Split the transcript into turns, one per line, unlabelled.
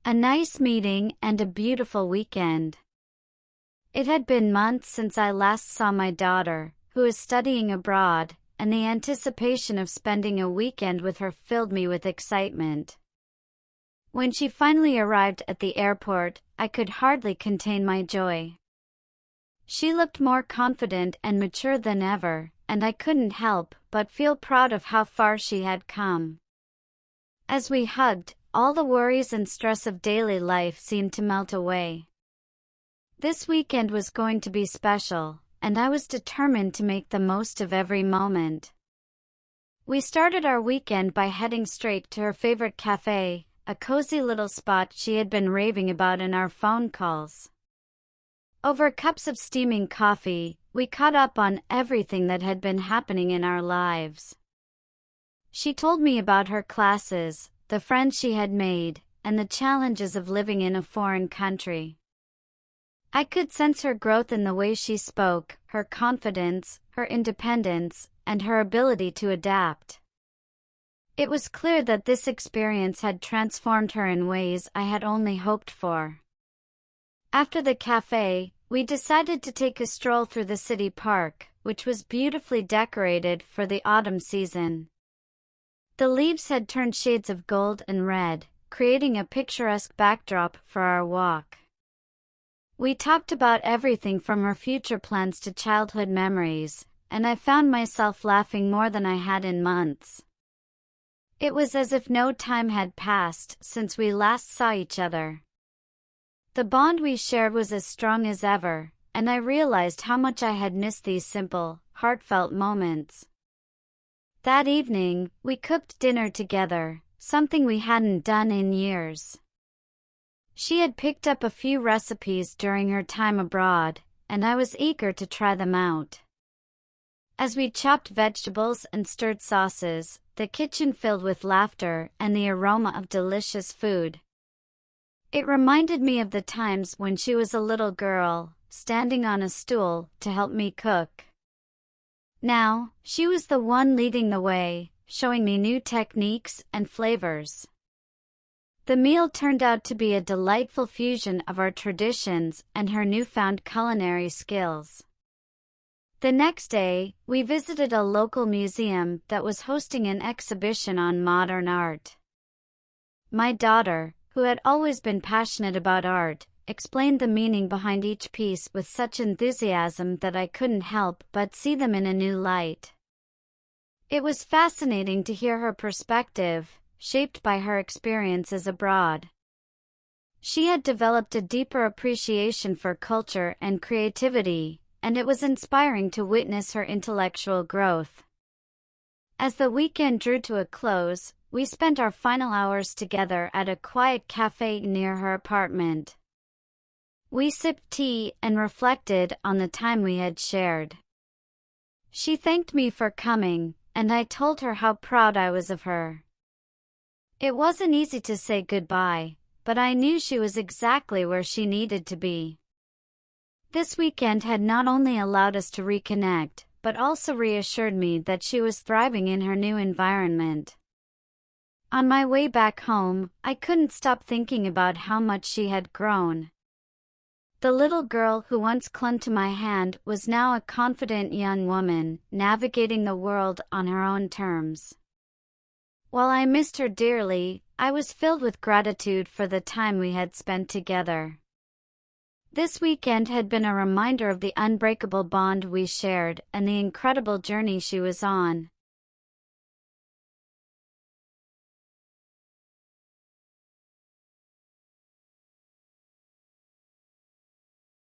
A nice meeting and a beautiful weekend. It had been months since I last saw my daughter, who is studying abroad, and the anticipation of spending a weekend with her filled me with excitement. When she finally arrived at the airport, I could hardly contain my joy. She looked more confident and mature than ever, and I couldn't help but feel proud of how far she had come. As we hugged, all the worries and stress of daily life seemed to melt away. This weekend was going to be special, and I was determined to make the most of every moment. We started our weekend by heading straight to her favorite cafe, a cozy little spot she had been raving about in our phone calls. Over cups of steaming coffee, we caught up on everything that had been happening in our lives. She told me about her classes, the friends she had made, and the challenges of living in a foreign country. I could sense her growth in the way she spoke, her confidence, her independence, and her ability to adapt. It was clear that this experience had transformed her in ways I had only hoped for. After the cafe, we decided to take a stroll through the city park, which was beautifully decorated for the autumn season. The leaves had turned shades of gold and red, creating a picturesque backdrop for our walk. We talked about everything from our future plans to childhood memories, and I found myself laughing more than I had in months. It was as if no time had passed since we last saw each other. The bond we shared was as strong as ever, and I realized how much I had missed these simple, heartfelt moments. That evening, we cooked dinner together, something we hadn't done in years. She had picked up a few recipes during her time abroad, and I was eager to try them out. As we chopped vegetables and stirred sauces, the kitchen filled with laughter and the aroma of delicious food. It reminded me of the times when she was a little girl, standing on a stool to help me cook. Now, she was the one leading the way, showing me new techniques and flavors. The meal turned out to be a delightful fusion of our traditions and her newfound culinary skills. The next day, we visited a local museum that was hosting an exhibition on modern art. My daughter, who had always been passionate about art, explained the meaning behind each piece with such enthusiasm that I couldn't help but see them in a new light. It was fascinating to hear her perspective, shaped by her experiences abroad. She had developed a deeper appreciation for culture and creativity, and it was inspiring to witness her intellectual growth. As the weekend drew to a close, we spent our final hours together at a quiet cafe near her apartment. We sipped tea and reflected on the time we had shared. She thanked me for coming, and I told her how proud I was of her. It wasn't easy to say goodbye, but I knew she was exactly where she needed to be. This weekend had not only allowed us to reconnect, but also reassured me that she was thriving in her new environment. On my way back home, I couldn't stop thinking about how much she had grown. The little girl who once clung to my hand was now a confident young woman, navigating the world on her own terms. While I missed her dearly, I was filled with gratitude for the time we had spent together. This weekend had been a reminder of the unbreakable bond we shared and the incredible journey she was on.